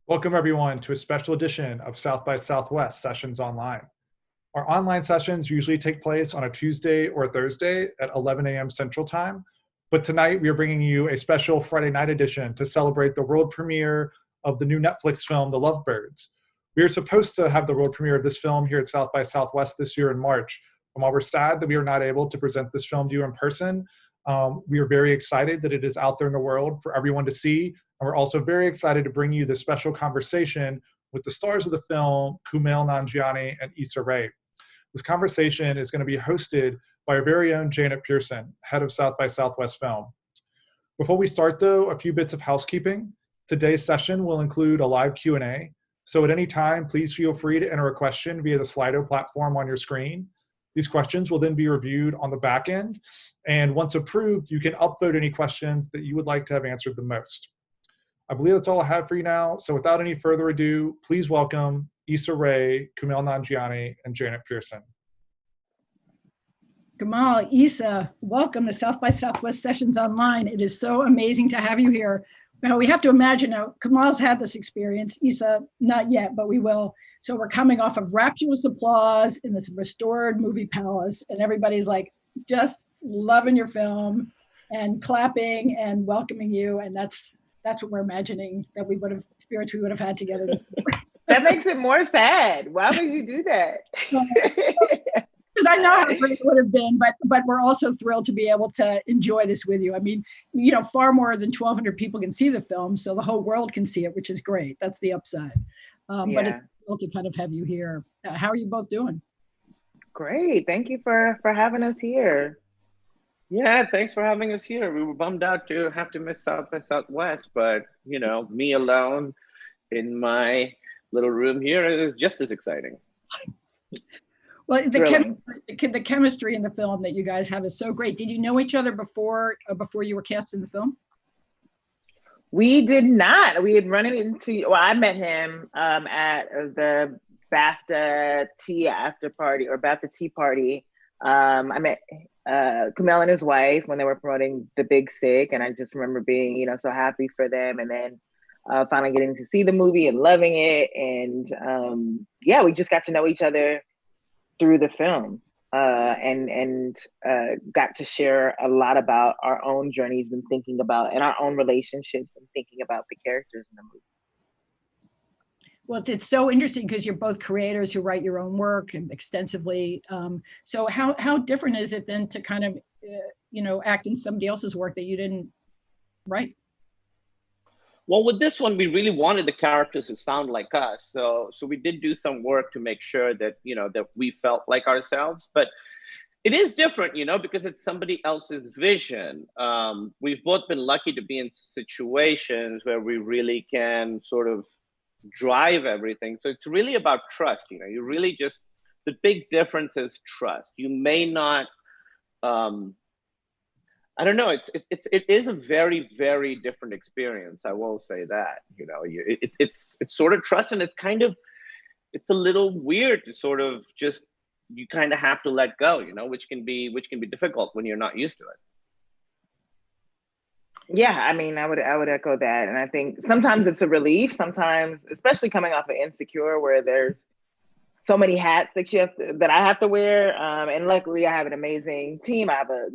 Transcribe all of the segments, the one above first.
Welcome everyone to a special edition of South by Southwest Sessions Online. Our online sessions usually take place on a Tuesday or Thursday at 11 a.m. Central Time, but tonight we are bringing you a special Friday night edition to celebrate the world premiere of the new Netflix film, The Lovebirds. We are supposed to have the world premiere of this film here at South by Southwest this year in March, and while we're sad that we are not able to present this film to you in person, we are very excited that it is out there in the world for everyone to see. And we're also very excited to bring you this special conversation with the stars of the film, Kumail Nanjiani and Issa Rae. This conversation is going to be hosted by our very own Janet Pearson, head of South by Southwest Film. Before we start, though, a few bits of housekeeping. Today's session will include a live Q&A. So at any time, please feel free to enter a question via the Slido platform on your screen. These questions will then be reviewed on the back end. And once approved, you can upvote any questions that you would like to have answered the most. I believe that's all I have for you now. So without any further ado, please welcome Issa Rae, Kumail Nanjiani, and Janet Pearson. Kumail, Issa, welcome to South by Southwest Sessions Online. It is so amazing to have you here. Now we have to imagine now, Kumail's had this experience, Issa, not yet, but we will. So we're coming off of rapturous applause in this restored movie palace, and everybody's like just loving your film and clapping and welcoming you, and that's what we're imagining that we would have had together this morning. That makes it more sad. Why would you do that? Because I know how great it would have been, but we're also thrilled to be able to enjoy this with you. I mean, you know, far more than 1,200 people can see the film, so the whole world can see it, which is great. That's the upside. But it's cool to kind of have you here. How are you both doing? Great. Thank you for having us here. Yeah, thanks for having us here. We were bummed out to have to miss South by Southwest, but you know, me alone in my little room here is just as exciting. Well, the chemistry in the film that you guys have is so great. Did you know each other before you were cast in the film? We did not. We had run into, well, I met him at the BAFTA tea after party or BAFTA tea party. I met Kumail and his wife when they were promoting The Big Sick, and I just remember being, you know, so happy for them, and then finally getting to see the movie and loving it, and yeah, we just got to know each other through the film, and got to share a lot about our own journeys and thinking about, and our own relationships and thinking about the characters in the movie. Well, it's so interesting because you're both creators who write your own work and extensively. So how different is it then to kind of, you know, act in somebody else's work that you didn't write? Well, with this one, we really wanted the characters to sound like us. So we did do some work to make sure that, you know, that we felt like ourselves. But it is different, you know, because it's somebody else's vision. We've both been lucky to be in situations where we really can sort of drive everything. So it's really about trust. You know, you really just, the big difference is trust. You may not, I don't know, it is a very, very different experience. I will say that, you know, it's sort of trust, and it's kind of, it's a little weird to sort of just, you kind of have to let go, you know, which can be difficult when you're not used to it. Yeah, I mean, I would echo that. And I think sometimes it's a relief, sometimes, especially coming off of Insecure, where there's so many hats that I have to wear. And luckily I have an amazing team. I have a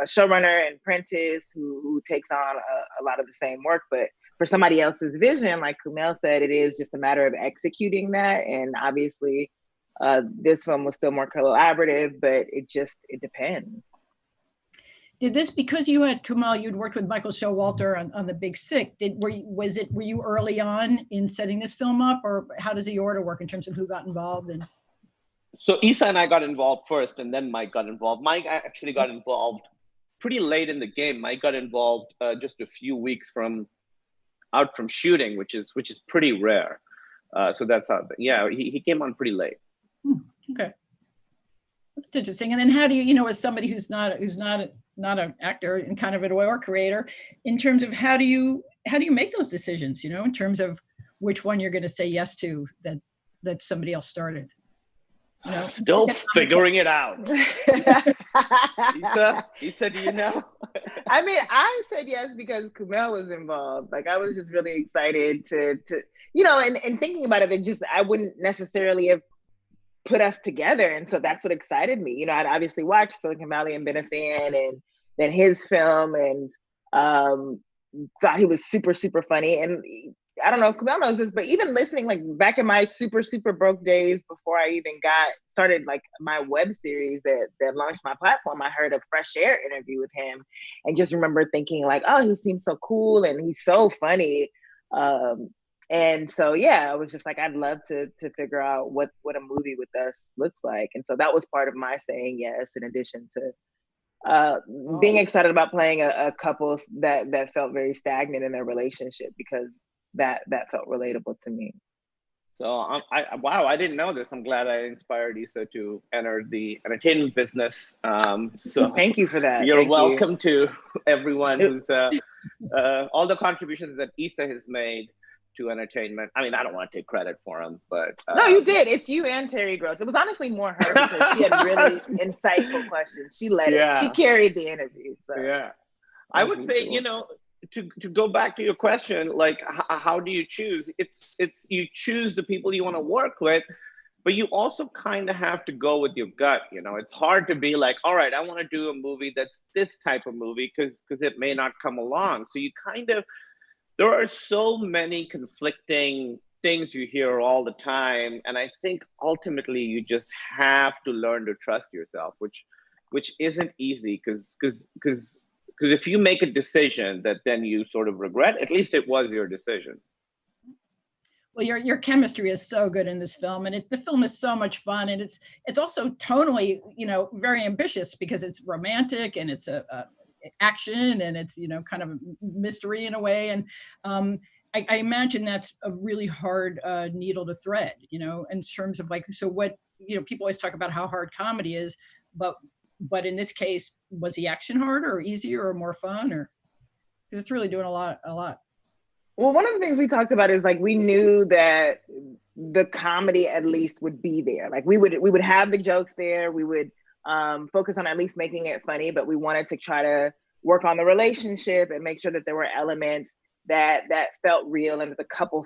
showrunner and Prentice who takes on a lot of the same work, but for somebody else's vision, like Kumail said, it is just a matter of executing that. And obviously this film was still more collaborative, but it depends. Did this, because you had Kumail, you'd worked with Michael Showalter on The Big Sick. Were you early on in setting this film up, or how does the order work in terms of who got involved? And so Issa and I got involved first, and then Mike got involved. Mike actually got involved pretty late in the game. Mike got involved just a few weeks out from shooting, which is pretty rare. So that's how. Yeah, he came on pretty late. Okay, that's interesting. And then how do you know, as somebody who's not an actor and kind of an or creator, in terms of how do you make those decisions, you know, in terms of which one you're going to say yes to that somebody else started? You know? Still figuring it out. Issa, do you know? I mean, I said yes because Kumail was involved. Like, I was just really excited to and thinking about it, I wouldn't necessarily have put us together. And so that's what excited me. I'd obviously watched Silicon Valley and been a fan, and then his film, and thought he was super, super funny. And I don't know if Kumail knows this, but even listening, like back in my super, super broke days before I even got started, like my web series that launched my platform, I heard a Fresh Air interview with him and just remember thinking like, oh, he seems so cool and he's so funny. And so, yeah, I was just like, I'd love to figure out what a movie with us looks like. And so that was part of my saying yes, in addition to being excited about playing a couple that felt very stagnant in their relationship, because that felt relatable to me. So wow, I didn't know this. I'm glad I inspired Issa to enter the entertainment business. So thank you for that. You're welcome to everyone who's all the contributions that Issa has made to entertainment. I mean, I don't want to take credit for them, but no, you did. It's you and Terry Gross. It was honestly more her because she had really insightful questions. She led it. She carried the interview. So. Yeah, I would say, to go back to your question, like how do you choose? It's you choose the people you want to work with, but you also kind of have to go with your gut. It's hard to be like, all right, I want to do a movie that's this type of movie because it may not come along. So you there are so many conflicting things you hear all the time, and I think ultimately you just have to learn to trust yourself, which isn't easy because if you make a decision that then you sort of regret, at least it was your decision. Well, your chemistry is so good in this film, and the film is so much fun, and it's also tonally, very ambitious because it's romantic and it's a action, and it's kind of a mystery in a way, and I imagine that's a really hard needle to thread, in terms of like, so what people always talk about how hard comedy is, but in this case, was the action harder or easier or more fun, or because it's really doing a lot? Well, one of the things we talked about is like we knew that the comedy at least would be there. Like we would have the jokes there. We would focus on at least making it funny, but we wanted to try to work on the relationship and make sure that there were elements that felt real and that the couple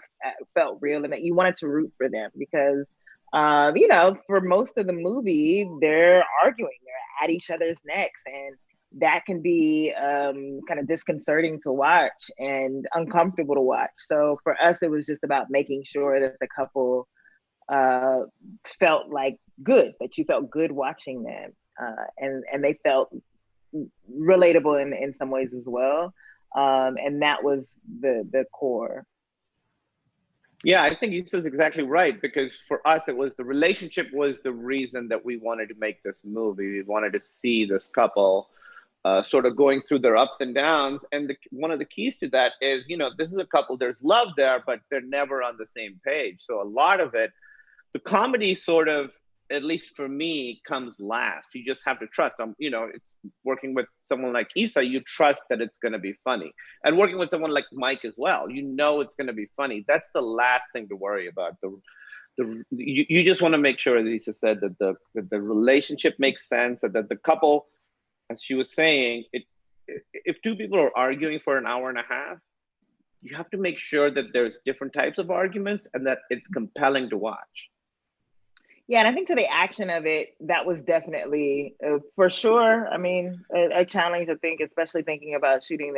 felt real and that you wanted to root for them because, for most of the movie, they're arguing, they're at each other's necks, and that can be kind of disconcerting to watch and uncomfortable to watch. So for us, it was just about making sure that the couple felt like good, that you felt good watching them, and they felt relatable in some ways as well. And that was the core. Yeah, I think Issa's exactly right, because for us, the relationship was the reason that we wanted to make this movie. We wanted to see this couple sort of going through their ups and downs. And one of the keys to that is, this is a couple, there's love there, but they're never on the same page. So a lot of it, the comedy sort of, at least for me, comes last. You just have to trust them. It's working with someone like Issa, you trust that it's going to be funny. And working with someone like Mike as well, it's going to be funny. That's the last thing to worry about. You just want to make sure, as Issa said, that the relationship makes sense, and that the couple, as she was saying, if two people are arguing for an hour and a half, you have to make sure that there's different types of arguments and that it's compelling to watch. Yeah, and I think to the action of it, that was definitely, for sure, I mean, a challenge, I think, especially thinking about shooting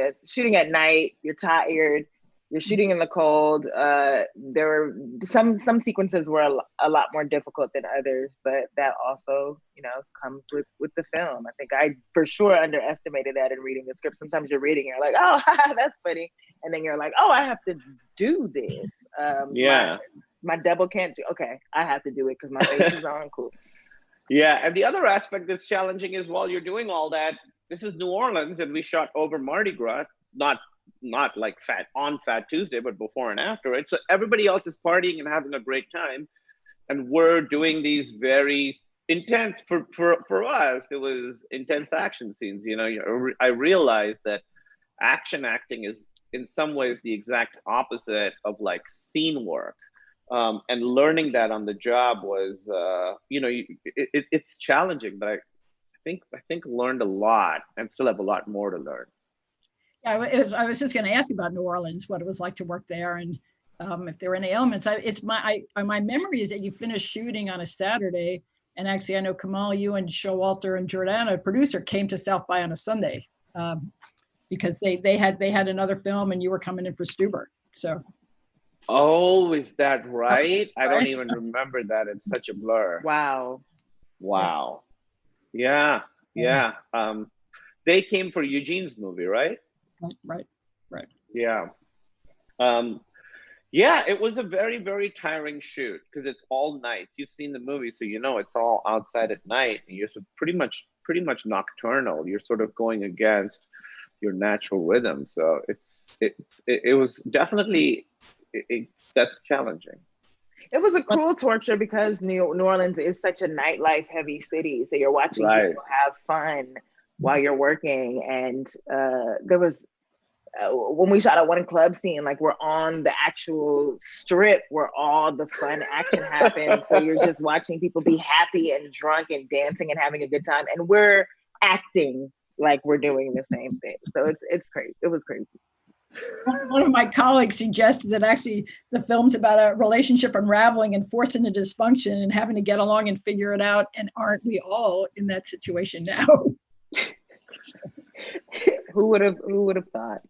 at night, you're tired, you're shooting in the cold. There were some sequences were a lot more difficult than others, but that also, comes with the film. I think I for sure underestimated that in reading the script. Sometimes you're reading, you're like, oh, that's funny. And then you're like, oh, I have to do this. Yeah. My double can't do, okay, I have to do it because my face is on, cool. Yeah, and the other aspect that's challenging is while you're doing all that, this is New Orleans and we shot over Mardi Gras, not like Fat Tuesday, but before and after it. So everybody else is partying and having a great time. And we're doing these very intense, for us, it was intense action scenes. I realized that action acting is in some ways the exact opposite of like scene work. And learning that on the job was, it's challenging, but I think learned a lot and still have a lot more to learn. I was just going to ask about New Orleans, what it was like to work there, and if there were any elements. My memory is that you finished shooting on a Saturday, and actually I know Kumail, you and Showalter and Jordana, a producer, came to South by on a Sunday because they had another film and you were coming in for Stuber. So. Oh, is that right? I don't even remember that. It's such a blur. Wow. Wow. Yeah. Yeah. They came for Eugene's movie, right? Right. Yeah. Yeah, it was a very, very tiring shoot because it's all night. You've seen the movie, so you know it's all outside at night, and you're pretty much nocturnal. You're sort of going against your natural rhythm. So it was definitely that's challenging. It was a cruel torture because New Orleans is such a nightlife heavy city. So you're watching people have fun while you're working. And there was, when we shot at one club scene, like we're on the actual strip where all the fun action happens. So you're just watching people be happy and drunk and dancing and having a good time. And we're acting like we're doing the same thing. So it's crazy. It was crazy. One of my colleagues suggested that actually the film's about a relationship unraveling and forcing a dysfunction and having to get along and figure it out. And aren't we all in that situation now? Who would have thought?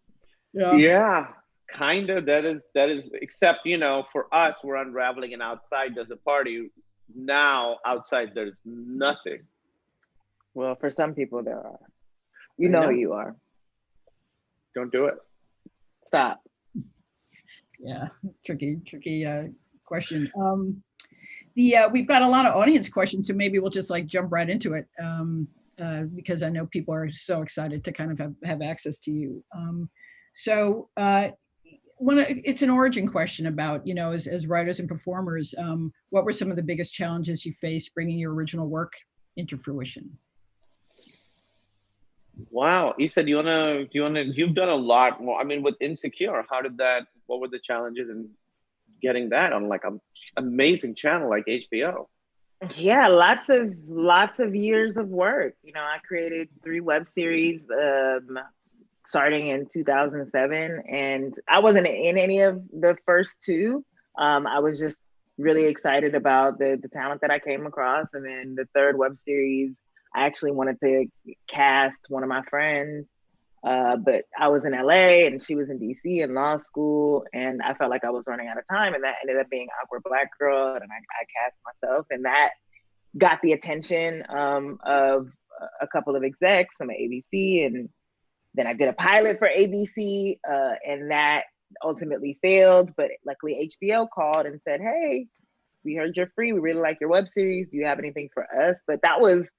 Yeah, kind of. That is, except, you know, for us, we're unraveling and outside there's a party. Now outside there's nothing. Well, for some people there are. You know you are. Don't do it. Stop. Yeah, tricky question. We've got a lot of audience questions, so maybe we'll just like jump right into it because I know people are so excited to kind of have access to you. It's an origin question about, you know, as writers and performers, what were some of the biggest challenges you faced bringing your original work into fruition? Wow, Issa, you've done a lot more. I mean, with Insecure, what were the challenges in getting that on like an amazing channel like HBO? Yeah, lots of years of work. You know, I created 3 web series starting in 2007, and I wasn't in any of the first 2. I was just really excited about the talent that I came across, and then the 3rd web series, I actually wanted to cast one of my friends, but I was in LA and she was in DC in law school, and I felt like I was running out of time, and that ended up being Awkward Black Girl, and I cast myself, and that got the attention of a couple of execs from ABC, and then I did a pilot for ABC, and that ultimately failed, but luckily HBO called and said, hey, we heard you're free, we really like your web series, do you have anything for us? But that was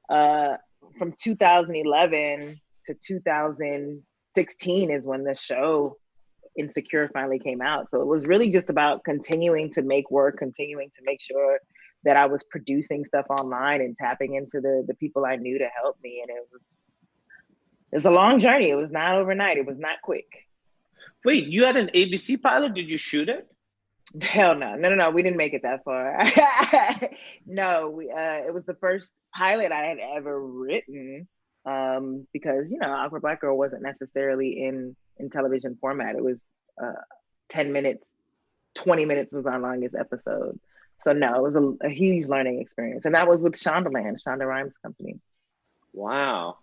from 2011 to 2016 is when the show Insecure finally came out. So it was really just about continuing to make work, continuing to make sure that I was producing stuff online and tapping into the people I knew to help me. And it was a long journey. It was not overnight. It was not quick. Wait, you had an ABC pilot? Did you shoot it? Hell no. No. We didn't make it that far. No, it was the first pilot I had ever written because, you know, Awkward Black Girl wasn't necessarily in television format. It was 10 minutes, 20 minutes was our longest episode. So no, it was a huge learning experience. And that was with Shondaland, Shonda Rhimes' company. Wow.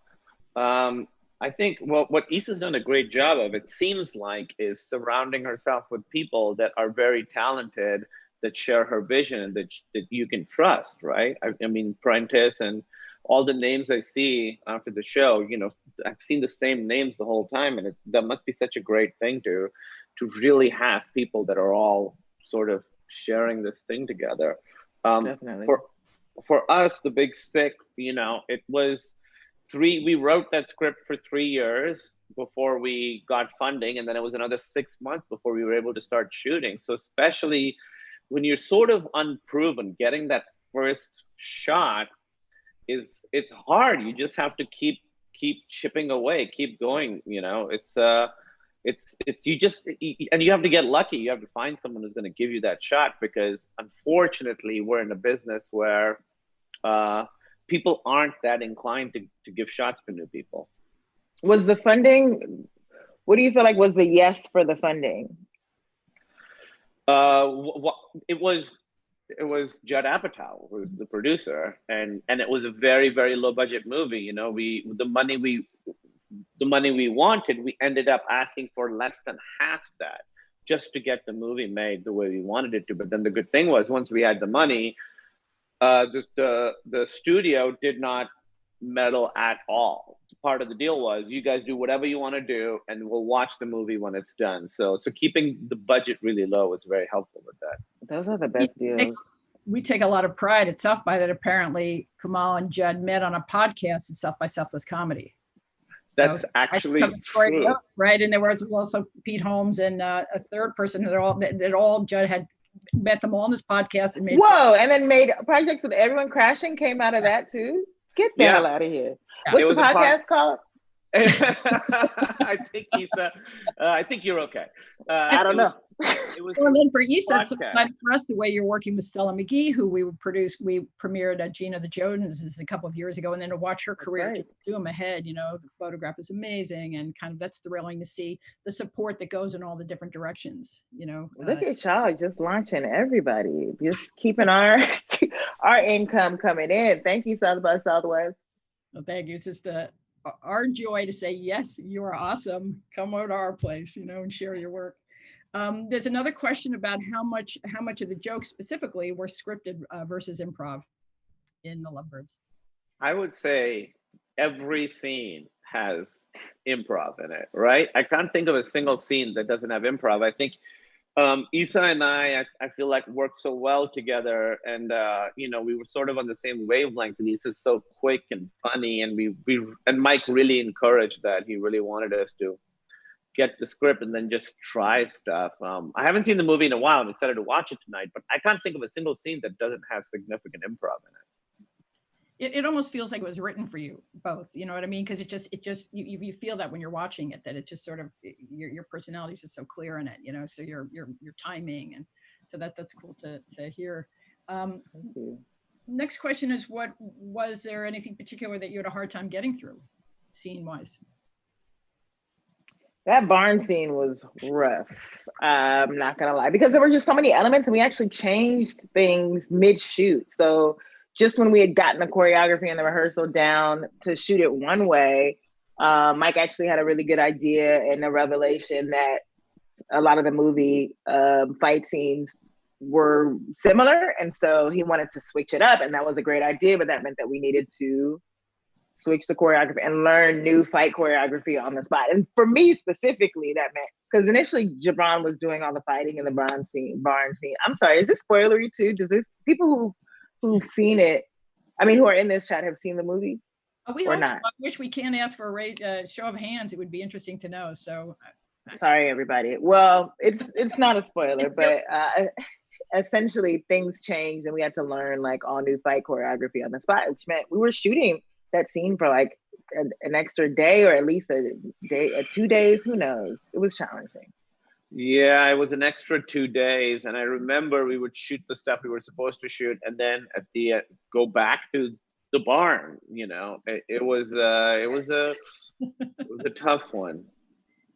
I think what Issa's done a great job of, it seems like, is surrounding herself with people that are very talented, that share her vision, that you can trust, right? I mean, Prentice and all the names I see after the show, you know, I've seen the same names the whole time, and that must be such a great thing to really have people that are all sort of sharing this thing together. Definitely. For us, The Big Sick, you know, it was we wrote that script for 3 years before we got funding, and then it was another 6 months before we were able to start shooting. So especially when you're sort of unproven, getting that first shot it's hard. You just have to keep chipping away, keep going. You know, and you have to get lucky. You have to find someone who's going to give you that shot, because unfortunately we're in a business where people aren't that inclined to give shots to new people. Was the funding What do you feel like was the yes for the funding? It was Judd Apatow who was the producer, and it was a very, very low budget movie. You know, the money we wanted, we ended up asking for less than half that just to get the movie made the way we wanted it to. But then the good thing was, once we had the money, the studio did not meddle at all. Part of the deal was, you guys do whatever you want to do, and we'll watch the movie when it's done. So keeping the budget really low was very helpful with that. Those are the best deals. We take a lot of pride at South by that apparently Kumail and Judd met on a podcast at South by Southwest Comedy. That's actually true. Right, and there was also Pete Holmes and a third person that all Judd had met them all on this podcast and made. Whoa, and then made projects with everyone crashing came out of that too. Get the hell out of here. Yeah. What's the podcast called? I think Issa, I think you're okay. I don't know. It was and then for Issa, it's exciting for us the way you're working with Stella McGee, who we premiered Gina the Joneses a couple of years ago, and then to watch her career do them ahead, you know, the photograph is amazing, and kind of that's thrilling to see the support that goes in all the different directions, you know. Look at y'all just launching everybody, just keeping our income coming in. Thank you, South by Southwest. Well, thank you. It's just our joy to say, yes, you are awesome. Come over to our place, you know, and share your work. There's another question about how much of the jokes specifically were scripted versus improv in the Lovebirds. I would say every scene has improv in it, right? I can't think of a single scene that doesn't have improv. I think Issa and I feel like worked so well together, and you know, we were sort of on the same wavelength. And Issa's so quick and funny, and and Mike really encouraged that. He really wanted us to get the script and then just try stuff. I haven't seen the movie in a while. I'm excited to watch it tonight, but I can't think of a single scene that doesn't have significant improv in it. It almost feels like it was written for you both, you know what I mean? Because it just you feel that when you're watching it, that it just sort of your personality is just so clear in it, you know. So your timing, and so that's cool to hear. Next question is, was there anything particular that you had a hard time getting through, scene wise? That barn scene was rough. I'm not gonna lie, because there were just so many elements, and we actually changed things mid-shoot. So just when we had gotten the choreography and the rehearsal down to shoot it one way, Mike actually had a really good idea and a revelation that a lot of the movie fight scenes were similar. And so he wanted to switch it up, and that was a great idea, but that meant that we needed to switch the choreography and learn new fight choreography on the spot. And for me specifically, that meant, because initially Jabron was doing all the fighting in the barn scene. I'm sorry, is this spoilery too? Does this, people who've seen it, I mean, who are in this chat, have seen the movie? We hope so. I wish we can ask for a show of hands. It would be interesting to know. So sorry, everybody. Well, it's not a spoiler, but essentially things changed, and we had to learn like all new fight choreography on the spot, which meant we were shooting that scene for like an extra day, or at least a 2 days, who knows? It was challenging. Yeah, it was an extra 2 days, and I remember we would shoot the stuff we were supposed to shoot, and then at the end, go back to the barn. You know, it was a tough one.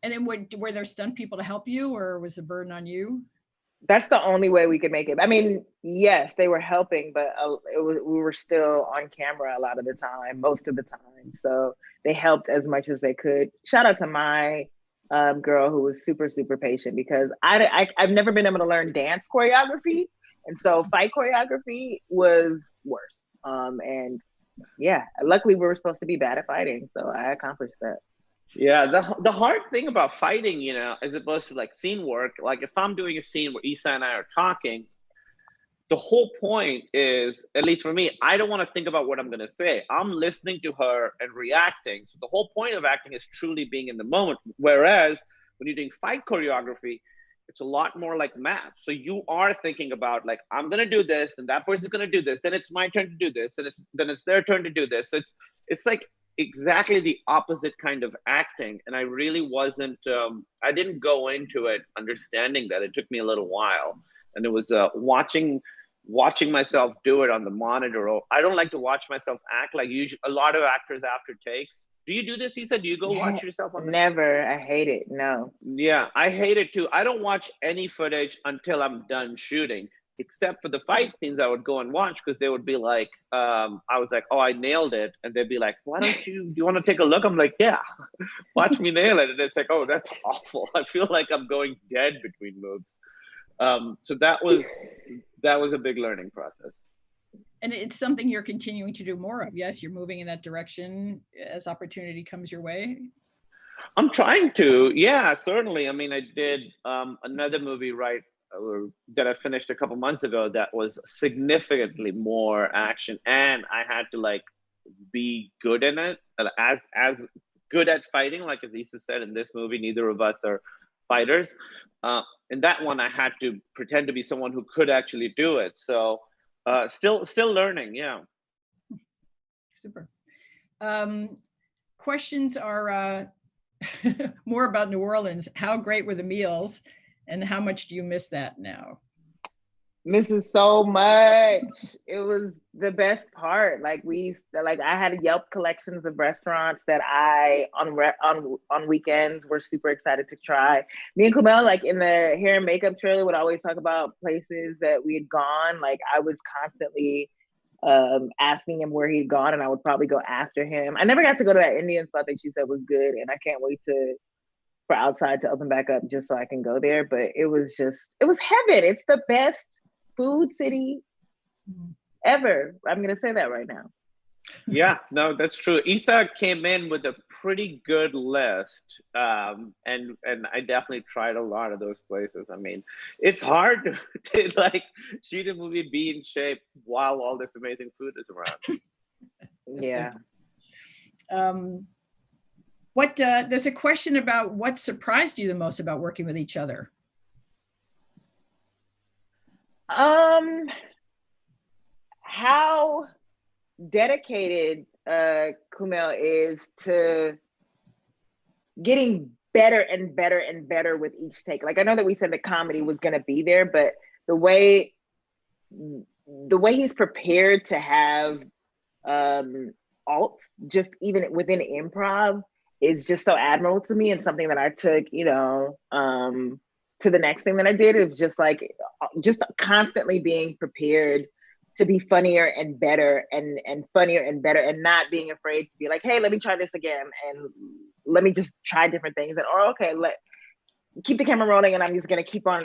And then were there stunt people to help you, or was the burden on you? That's the only way we could make it. I mean, yes, they were helping, but we were still on camera a lot of the time, most of the time. So they helped as much as they could. Shout out to my girl who was super, super patient, because I've never been able to learn dance choreography. And so fight choreography was worse. And yeah, luckily we were supposed to be bad at fighting. So I accomplished that. Yeah, the hard thing about fighting, you know, as opposed to like scene work, like if I'm doing a scene where Issa and I are talking, the whole point is, at least for me, I don't want to think about what I'm going to say. I'm listening to her and reacting. So the whole point of acting is truly being in the moment. Whereas when you're doing fight choreography, it's a lot more like math. So you are thinking about like, I'm going to do this, and that person's going to do this, then it's my turn to do this, and then it's their turn to do this. So it's like exactly the opposite kind of acting. And I really wasn't, I didn't go into it understanding that. It took me a little while. And it was watching myself do it on the monitor. I don't like to watch myself act. Like usually, a lot of actors after takes, Do you do this, Issa? Do you go watch yourself on? Never. I hate it. No. Yeah, I hate it too. I don't watch any footage until I'm done shooting, except for the fight scenes. I would go and watch because they would be like, I was like, oh, I nailed it, and they'd be like, why don't you? Do you want to take a look? I'm like, yeah, watch me nail it. And it's like, oh, that's awful. I feel like I'm going dead between moves. So that was a big learning process. And it's something you're continuing to do more of. Yes, you're moving in that direction as opportunity comes your way. I'm trying to. Yeah, certainly. I mean, I did another movie that I finished a couple months ago that was significantly more action, and I had to like be good in it, as good at fighting. Like as Issa said, in this movie, neither of us are fighters. In that one, I had to pretend to be someone who could actually do it. So still learning. Yeah. Super. Questions are more about New Orleans. How great were the meals, and how much do you miss that now? Misses so much. It was the best part. Like I had Yelp collections of restaurants that I on weekends were super excited to try. Me and Kumail, like in the hair and makeup trailer, would always talk about places that we had gone. Like I was constantly asking him where he'd gone, and I would probably go after him. I never got to go to that Indian spot that you said was good, and I can't wait for outside to open back up just so I can go there. But it was heaven. It's the best food city ever. I'm gonna say that right now. Yeah, no, that's true. Issa came in with a pretty good list, and I definitely tried a lot of those places. I mean, it's hard to like shoot a movie, be in shape while all this amazing food is around. Yeah. There's a question about what surprised you the most about working with each other. How dedicated Kumail is to getting better and better and better with each take. Like I know that we said the comedy was going to be there, but the way he's prepared to have alts just even within improv is just so admirable to me, and something that I took, to the next thing that I did. It was just constantly being prepared to be funnier and better and funnier and better, and not being afraid to be like, hey, let me try this again, and let me just try different things, keep the camera rolling, and I'm just gonna keep on,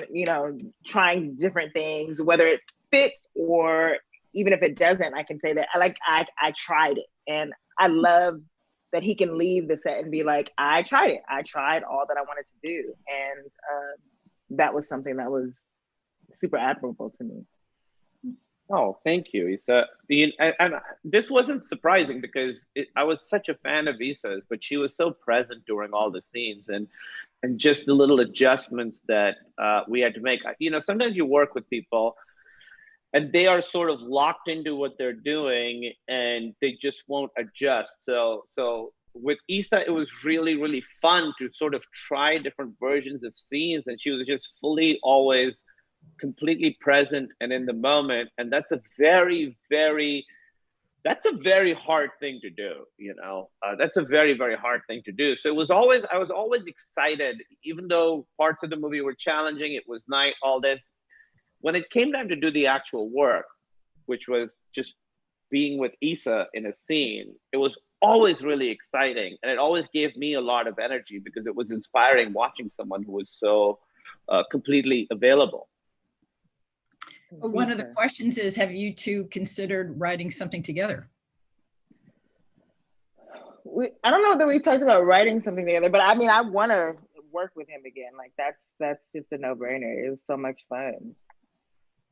trying different things, whether it fits or even if it doesn't. I can say that I tried it, and I love that he can leave the set and be like, I tried it. I tried all that I wanted to do, and that was something that was super admirable to me. Oh, thank you, Issa. And this wasn't surprising because I was such a fan of Issa's, but she was so present during all the scenes, and just the little adjustments that we had to make. Sometimes you work with people and they are sort of locked into what they're doing and they just won't adjust. So with Issa, it was really, really fun to sort of try different versions of scenes, and she was just fully always completely present and in the moment. And that's a very, very hard thing to do. That's a very, very hard thing to do. So I was always excited, even though parts of the movie were challenging. It was night, all this. When it came time to do the actual work, which was just being with Issa in a scene, it was always really exciting. And it always gave me a lot of energy because it was inspiring watching someone who was so completely available. One of the questions is, have you two considered writing something together? I don't know that we talked about writing something together, but I mean, I want to work with him again. Like that's just a no-brainer. It was so much fun.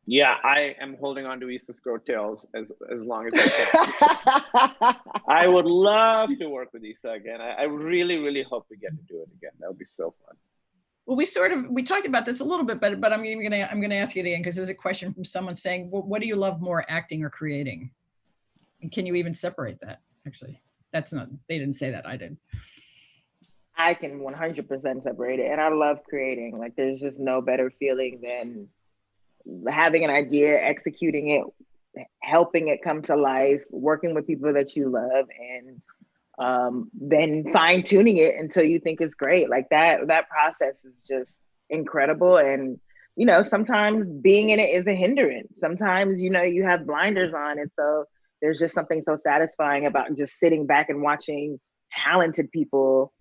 Yeah, I am holding on to Issa's coattails as long as I can. I would love to work with Issa again. I really, really hope we get to do it again. That would be so fun. Well, we talked about this a little bit, but I'm gonna ask you again because there's a question from someone saying, well, what do you love more, acting or creating? And can you even separate that? Actually, they didn't say that, I did. I can 100% separate it, and I love creating. Like, there's just no better feeling than having an idea, executing it, helping it come to life, working with people that you love, and then fine tuning it until you think it's great. Like that process is just incredible. And, you know, sometimes being in it is a hindrance. Sometimes, you know, you have blinders on. And so there's just something so satisfying about just sitting back and watching talented people,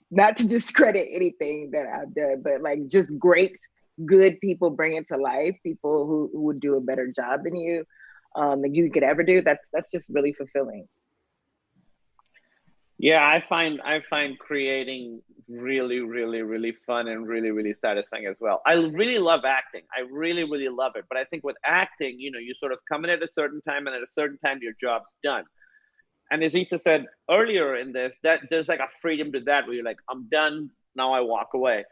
not to discredit anything that I've done, but like just great, good people bring it to life, people who would do a better job than you you could ever do. That's just really fulfilling. Yeah, I find creating really, really, really fun and really, really satisfying as well. I really love acting. I really, really love it. But I think with acting, you know, you sort of come in at a certain time, and at a certain time your job's done. And as Issa said earlier in this, that there's like a freedom to that where you're like, I'm done, now I walk away.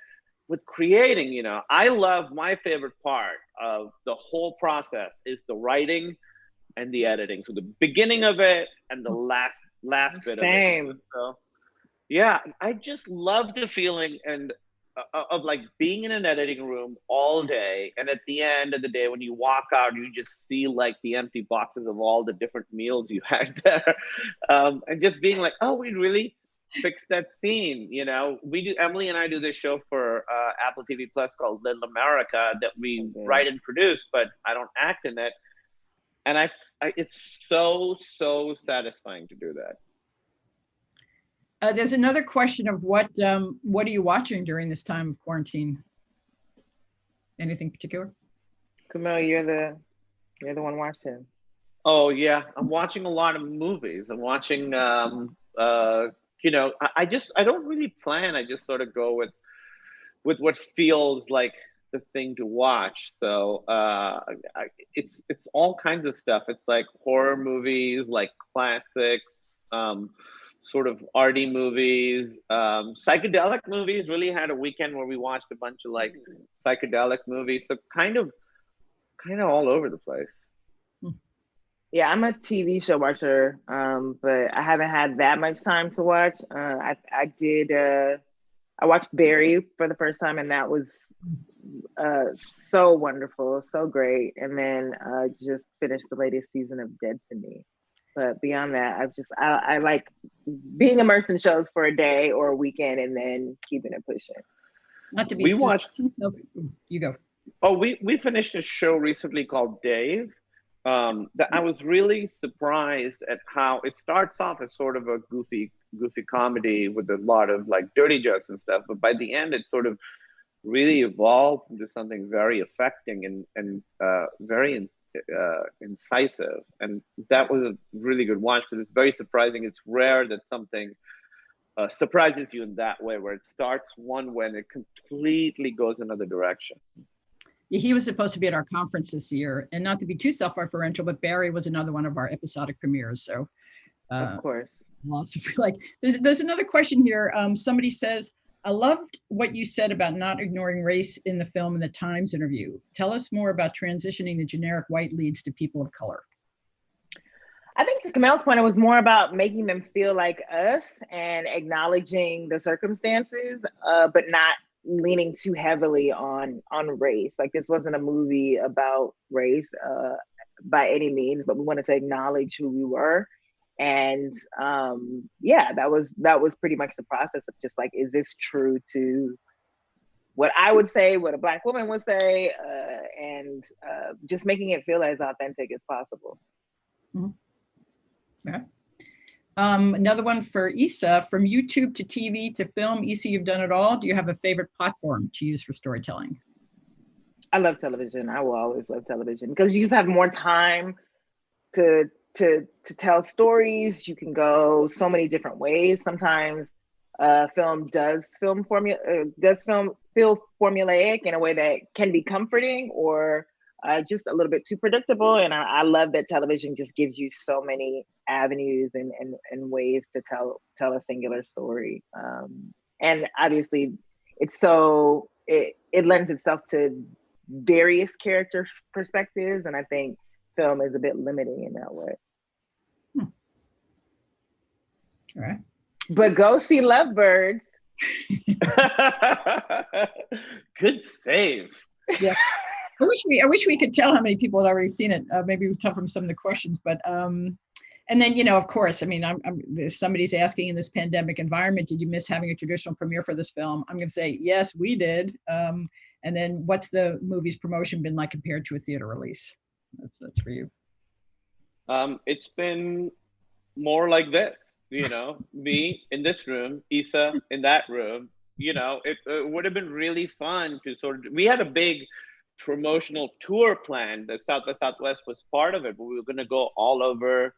With creating, you know, I love, my favorite part of the whole process is the writing and the editing. So the beginning of it and the last bit of it. So yeah, I just love the feeling and of like being in an editing room all day, and at the end of the day when you walk out you just see like the empty boxes of all the different meals you had there, and just being like, oh, we really fixed that scene. You know, Emily and I do this show for Apple TV Plus called Little America that we write and produce, but I don't act in it. And it's so satisfying to do that. There's another question of what are you watching during this time of quarantine? Anything particular? Kumail, you're the one watching. Oh yeah, I'm watching a lot of movies. I'm watching, you know, I don't really plan. I just sort of go with what feels like the thing to watch. So it's all kinds of stuff. It's like horror movies, like classics, sort of arty movies, psychedelic movies. Really had a weekend where we watched a bunch of like psychedelic movies. So kind of all over the place. Yeah, I'm a TV show watcher, but I haven't had that much time to watch. I watched Barry for the first time, and that was so wonderful, so great. And then just finished the latest season of Dead to Me. But beyond that, I like being immersed in shows for a day or a weekend and then keeping it pushing. Not to be we watched. No, you go. Oh, we finished a show recently called Dave. That I was really surprised at how it starts off as sort of a goofy comedy with a lot of like dirty jokes and stuff, but by the end it sort of really evolved into something very affecting and very incisive. And that was a really good watch because it's very surprising. It's rare that something surprises you in that way, where it starts one way and it completely goes another direction. He was supposed to be at our conference this year, and not to be too self-referential, but Barry was another one of our episodic premieres. So, of course, I also feel like there's another question here. Somebody says, "I loved what you said about not ignoring race in the film in the Times interview. Tell us more about transitioning the generic white leads to people of color." I think to Kumail's point, it was more about making them feel like us and acknowledging the circumstances, but not leaning too heavily on race. Like, this wasn't a movie about race by any means, but we wanted to acknowledge who we were. And yeah, that was pretty much the process of just like, is this true to what I would say, what a Black woman would say, and just making it feel as authentic as possible. Mm-hmm. Okay. Another one for Issa, from YouTube to TV to film. Issa, you've done it all. Do you have a favorite platform to use for storytelling? I love television. I will always love television because you just have more time to tell stories. You can go so many different ways. Sometimes film feel formulaic in a way that can be comforting, or just a little bit too predictable. And I love that television just gives you so many avenues and ways to tell a singular story. And obviously it lends itself to various character perspectives. And I think film is a bit limiting in that way. All right. But go see Lovebirds. Good save. Yeah. I wish we could tell how many people had already seen it. Maybe we tell from some of the questions, but and And then, of course, I mean, somebody's asking, in this pandemic environment, did you miss having a traditional premiere for this film? I'm going to say, yes, we did. And then what's the movie's promotion been like compared to a theater release? That's for you. It's been more like this, me in this room, Issa in that room. It would have been really fun to we had a big promotional tour planned. The South by Southwest was part of it, but we were going to go all over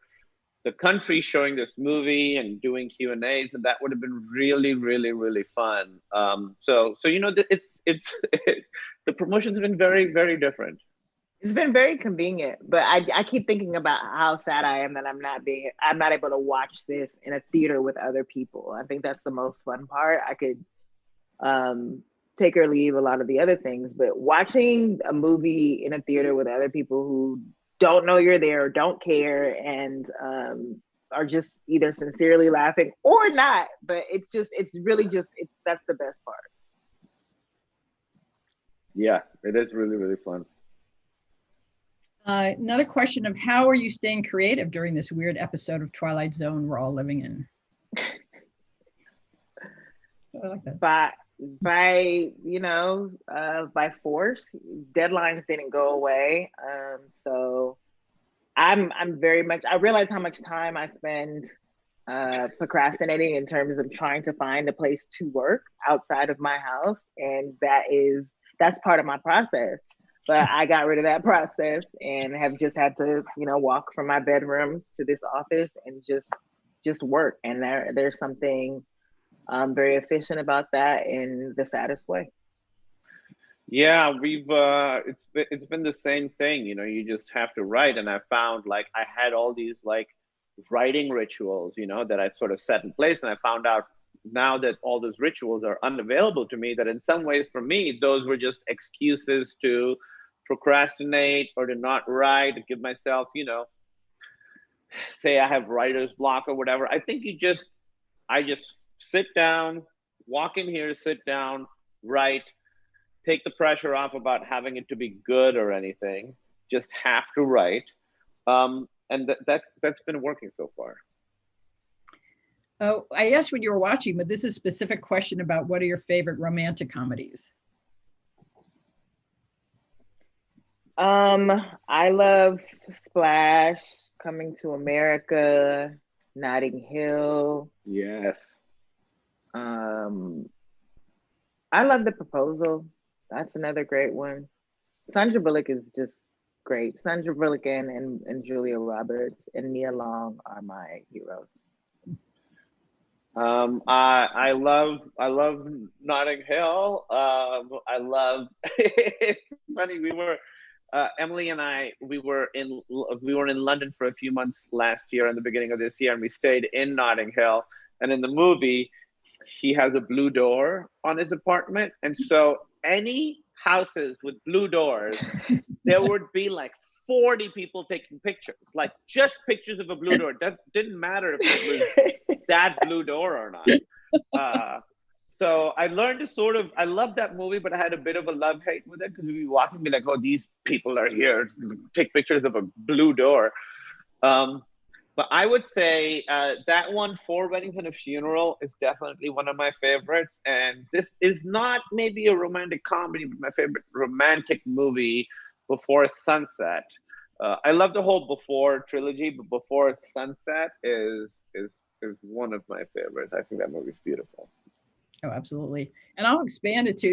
the country showing this movie and doing Q&As, and that would have been really, really, really fun. So it's the promotion's been very, very different. It's been very convenient, but I keep thinking about how sad I am that I'm not able to watch this in a theater with other people. I think that's the most fun part. I could take or leave a lot of the other things, but watching a movie in a theater with other people who don't know you're there, don't care, and are just either sincerely laughing or not, but that's the best part. Yeah, it is really, really fun. Another question of how are you staying creative during this weird episode of Twilight Zone we're all living in? I like that. By force. Deadlines didn't go away. So I'm very much, I realize how much time I spend procrastinating in terms of trying to find a place to work outside of my house. And that's part of my process. But I got rid of that process and have just had to, walk from my bedroom to this office and just work. And there's something very efficient about that in the saddest way. Yeah, it's been the same thing. You just have to write. And I found I had all these writing rituals, that I sort of set in place. And I found out now that all those rituals are unavailable to me, that in some ways for me, those were just excuses to procrastinate or to not write, to give myself, say I have writer's block or whatever. I think I just sit down, walk in here, sit down, write, take the pressure off about having it to be good or anything, just have to write. And that's been working so far. Oh, I asked when you were watching, but this is a specific question about what are your favorite romantic comedies? I love Splash, Coming to America, Notting Hill. Yes. I love The Proposal. That's another great one. Sandra Bullock is just great. Sandra Bullock and Julia Roberts and Nia Long are my heroes. I love Notting Hill. It's funny, Emily and I, we were in London for a few months last year and the beginning of this year, and we stayed in Notting Hill. And in the movie, he has a blue door on his apartment. And so any houses with blue doors, there would be 40 people taking pictures, just pictures of a blue door. That didn't matter if it was that blue door or not. So I learned to I love that movie, but I had a bit of a love-hate with it because we'd be walking and be like, oh, these people are here to take pictures of a blue door. But I would say that one, Four Weddings and a Funeral, is definitely one of my favorites. And this is not maybe a romantic comedy, but my favorite romantic movie, Before Sunset. I love the whole Before trilogy, but Before Sunset is one of my favorites. I think that movie's beautiful. Oh, absolutely. And I'll expand it to,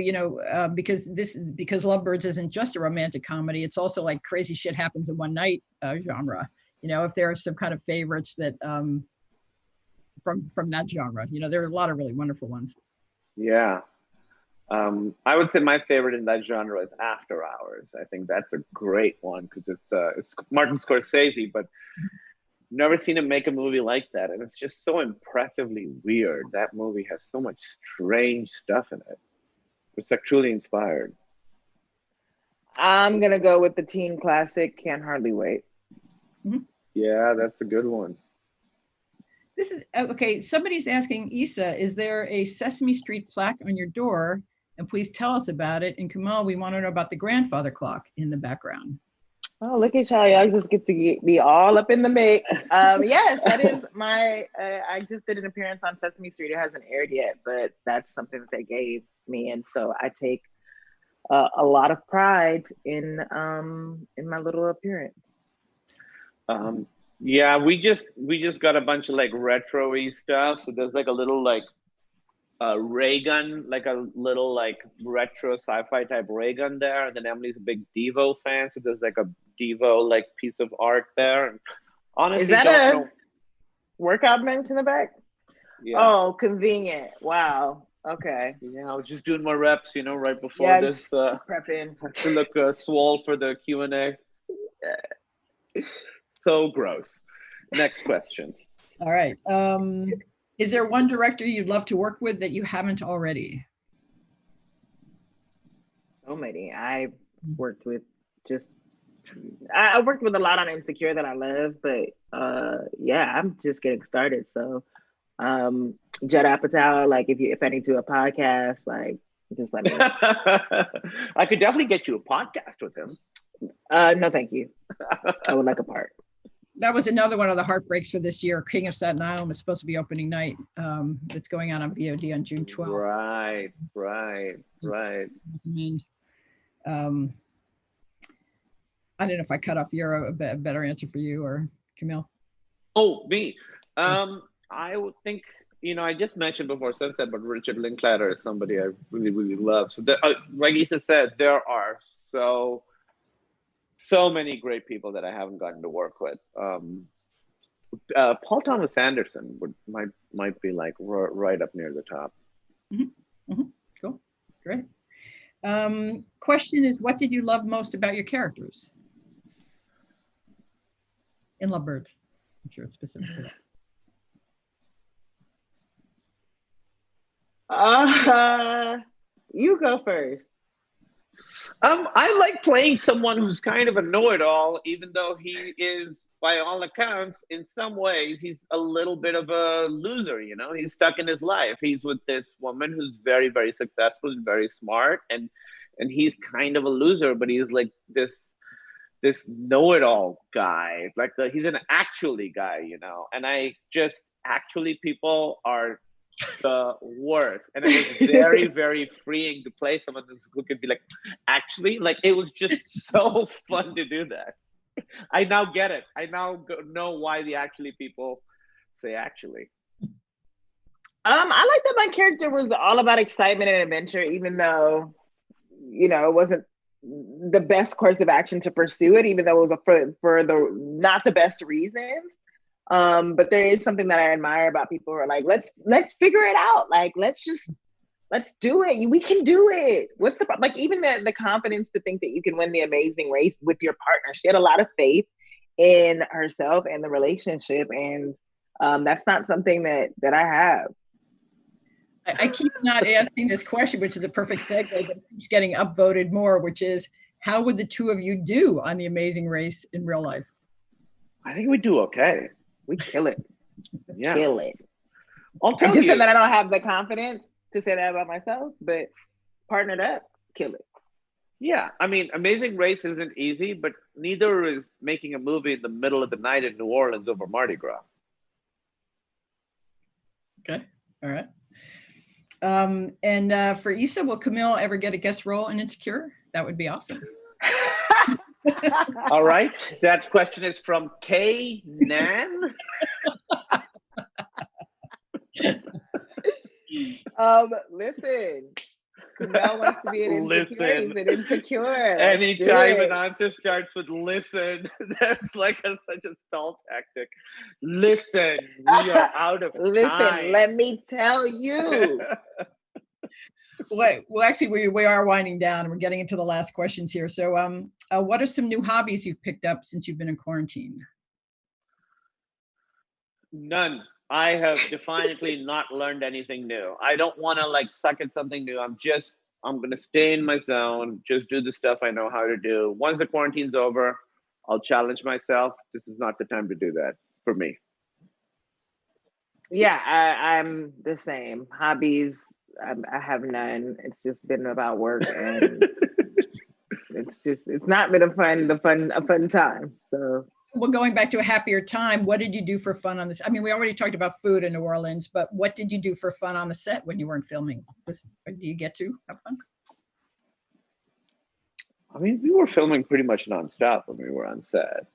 because Lovebirds isn't just a romantic comedy, it's also crazy shit happens in one night genre. If there are some kind of favorites that from that genre, there are a lot of really wonderful ones. Yeah. I would say my favorite in that genre is After Hours. I think that's a great one because it's Martin Scorsese, but never seen him make a movie like that. And it's just so impressively weird. That movie has so much strange stuff in it. It's truly inspired. I'm going to go with the teen classic, Can't Hardly Wait. Mm-hmm. Yeah, that's a good one. This is, okay, somebody's asking, Issa, is there a Sesame Street plaque on your door? And please tell us about it. And Kumail, we want to know about the grandfather clock in the background. Oh, look at y'all. Y'all just get to be all up in the mix. Yes, that is my, I just did an appearance on Sesame Street. It hasn't aired yet, but that's something that they gave me. And so I take a lot of pride in my little appearance. Yeah, we just got a bunch of like retro-y stuff. So there's like a little like ray gun, like a little like retro sci-fi type ray gun there. And then Emily's a big Devo fan, so there's like a Devo like piece of art there. And honestly, Is that don't a know. workout bench in the back? Yeah. Oh, convenient. Wow. Okay. Yeah, I was just doing my reps, right before Yeah, this. prepping. Have to look swole for the Q&A. So gross. Next question. All right. Is there one director you'd love to work with that you haven't already? So many. I worked with I worked with a lot on Insecure that I love, but yeah, I'm just getting started. So Judd Apatow, like if I need to do a podcast, like just let me know. I could definitely get you a podcast with him. No, thank you. I would like a part. That was another one of the heartbreaks for this year. King of Staten Island is supposed to be opening night. That's going on VOD on June 12th. Right. Recommend. I don't know if I cut off your a better answer for you or Kumail. Oh, me. I would think, I just mentioned before Sunset, but Richard Linklater is somebody I really, really love. So like Issa said, there are so many great people that I haven't gotten to work with. Paul Thomas Anderson might be like right up near the top. Mm-hmm. Mm-hmm. Cool, great. Question is, what did you love most about your characters in Lovebirds? I'm sure it's specific to that. You go first. I like playing someone who's kind of a know-it-all, even though he is, by all accounts, in some ways, he's a little bit of a loser, He's stuck in his life. He's with this woman who's very, very successful and very smart, and he's kind of a loser, but he's like this know-it-all guy. Like he's an actually guy, And actually people are the worst, and it was very, very freeing to play someone who could be like, actually, like it was just so fun to do that. I now get it. I now know why the actually people say actually. I like that my character was all about excitement and adventure, even though, it wasn't the best course of action to pursue it, even though it was for the not the best reasons. But there is something that I admire about people who are like, let's figure it out. Like, let's do it. We can do it. What's the problem? Like, even the confidence to think that you can win the amazing race with your partner. She had a lot of faith in herself and the relationship. And that's not something that I have. I keep not asking this question, which is a perfect segue, but it keeps getting upvoted more, which is, how would the two of you do on The Amazing Race in real life? I think we do okay. We kill it. Yeah. Kill it. I'll tell I just you. said that I don't have the confidence to say that about myself, but partnered up, kill it. Yeah, I mean, Amazing Race isn't easy, but neither is making a movie in the middle of the night in New Orleans over Mardi Gras. Okay, all right. And for Issa, will Kumail ever get a guest role in Insecure? That would be awesome. All right, that question is from K. Nan. Listen, Kumail wants to be an Insecure. He's an Insecure. Anytime an answer starts with listen, that's like such a stall tactic. Listen, we are out of time. Listen, let me tell you. Well, actually, we are winding down and we're getting into the last questions here. So what are some new hobbies you've picked up since you've been in quarantine? None. I have defiantly not learned anything new. I don't want to like suck at something new. I'm going to stay in my zone, just do the stuff I know how to do. Once the quarantine's over, I'll challenge myself. This is not the time to do that for me. Yeah, I'm the same. Hobbies, I have none. It's just been about work, and it's not been a fun time. So. Well, going back to a happier time, what did you do for fun on this? I mean, we already talked about food in New Orleans, but what did you do for fun on the set when you weren't filming? Do you get to have fun? I mean, we were filming pretty much nonstop when we were on set.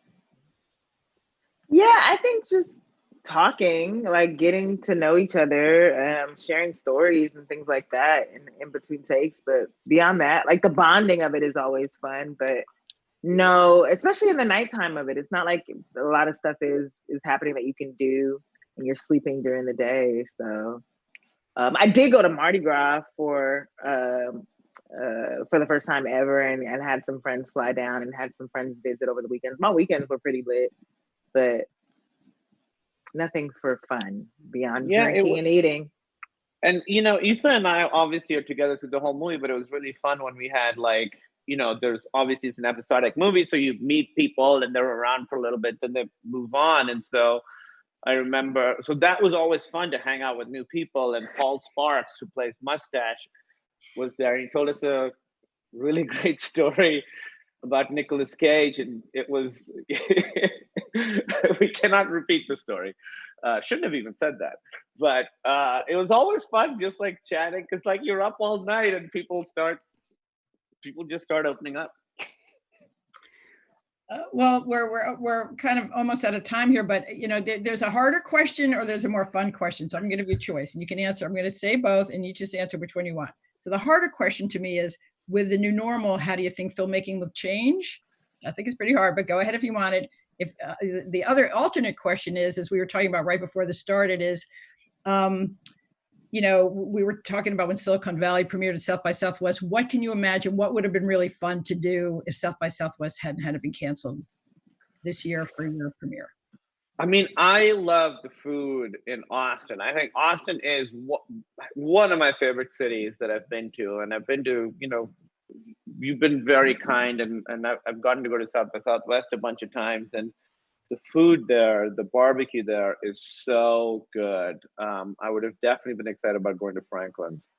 Yeah, I think just talking, like getting to know each other, sharing stories and things like that in between takes. But beyond that, like the bonding of it is always fun. But no, especially in the nighttime of it, it's not like a lot of stuff is happening that you can do when you're sleeping during the day. So I did go to Mardi Gras for the first time ever, and had some friends fly down and had some friends visit over the weekends. My weekends were pretty lit, but nothing for fun beyond drinking and eating. And, you know, Issa and I obviously are together through the whole movie, but it was really fun when we had, like, you know, there's obviously it's an episodic movie, so you meet people and they're around for a little bit, then they move on. And so I remember, so that was always fun to hang out with new people. And Paul Sparks, who plays Mustache, was there. He told us a really great story about Nicolas Cage, and it was we cannot repeat the story. Shouldn't have even said that, but it was always fun, just like chatting, because like you're up all night and people just start opening up. Well, we're kind of almost out of time here, but you know, there's a harder question or there's a more fun question. So I'm going to give you a choice, and you can answer. I'm going to say both, and you just answer which one you want. So the harder question to me is, with the new normal, how do you think filmmaking will change? I think it's pretty hard, but go ahead if you want it. If the other alternate question is, as we were talking about right before this started, is, you know, we were talking about when Silicon Valley premiered at South by Southwest. What can you imagine? What would have been really fun to do if South by Southwest hadn't had it been canceled this year for your premiere? I mean, I love the food in Austin. I think Austin is one of my favorite cities that I've been to. And I've been to, you know, you've been very kind, and I've gotten to go to South by Southwest a bunch of times. And the food there, the barbecue there is so good. I would have definitely been excited about going to Franklin's.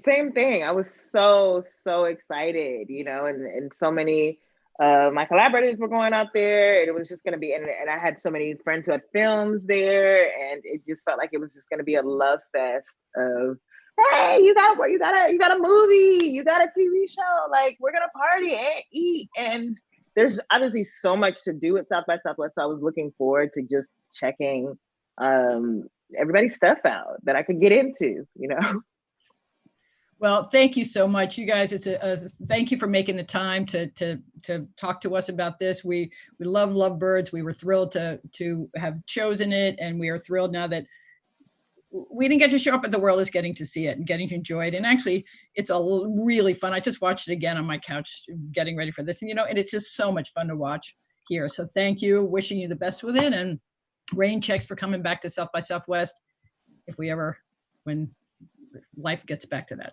Same thing. I was so excited, you know, and so many my collaborators were going out there, and it was just going to be, and I had so many friends who had films there, and it just felt like it was just going to be a love fest of, hey, you got a movie, you got a TV show, like we're gonna party and eat, and there's obviously so much to do at South by Southwest. So I was looking forward to just checking everybody's stuff out that I could get into, you know. Well, thank you so much, you guys. It's thank you for making the time to talk to us about this. We love Lovebirds. We were thrilled to have chosen it, and we are thrilled now that we didn't get to show up, but the world is getting to see it and getting to enjoy it. And actually, it's really fun. I just watched it again on my couch, getting ready for this, and you know, and it's just so much fun to watch here. So thank you. Wishing you the best with it, and rain checks for coming back to South by Southwest when life gets back to that.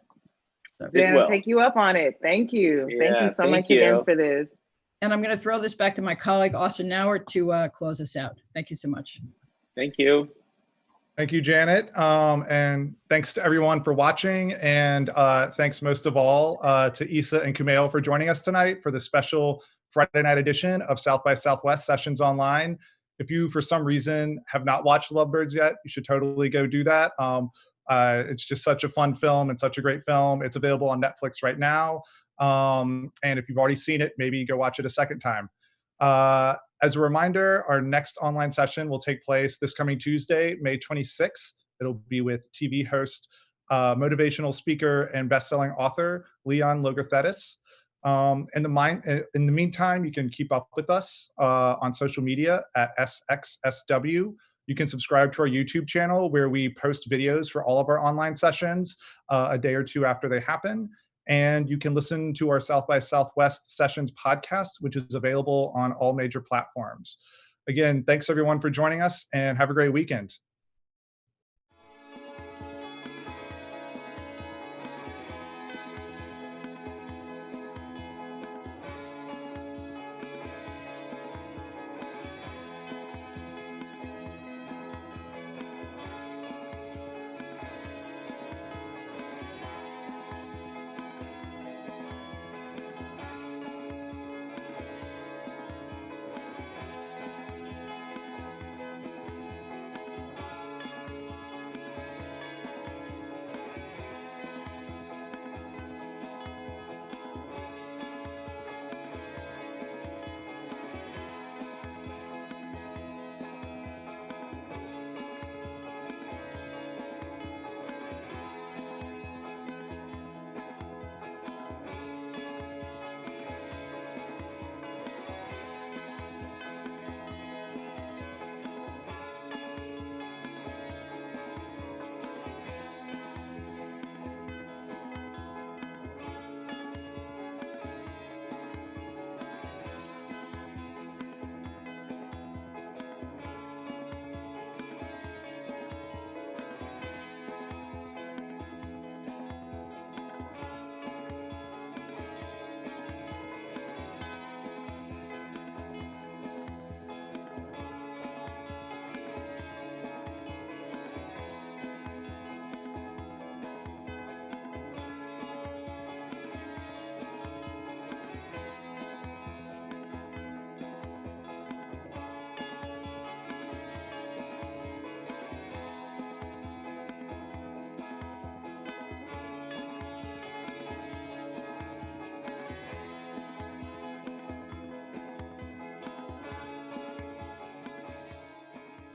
So, yeah, I'll take you up on it. Thank you. Yeah, thank you so much again for this. And I'm going to throw this back to my colleague, Austin Nauert, to close us out. Thank you so much. Thank you. Thank you, Janet. And thanks to everyone for watching. And thanks most of all to Issa and Kumail for joining us tonight for the special Friday night edition of South by Southwest Sessions Online. If you, for some reason, have not watched Lovebirds yet, you should totally go do that. It's just such a fun film and such a great film. It's available on Netflix right now. And if you've already seen it, maybe go watch it a second time. As a reminder, our next online session will take place this coming Tuesday, May 26th. It'll be with TV host, motivational speaker, and best-selling author, Leon Logothetis. In the meantime, you can keep up with us on social media at SXSW. You can subscribe to our YouTube channel, where we post videos for all of our online sessions a day or two after they happen. And you can listen to our South by Southwest Sessions podcast, which is available on all major platforms. Again, thanks everyone for joining us, and have a great weekend.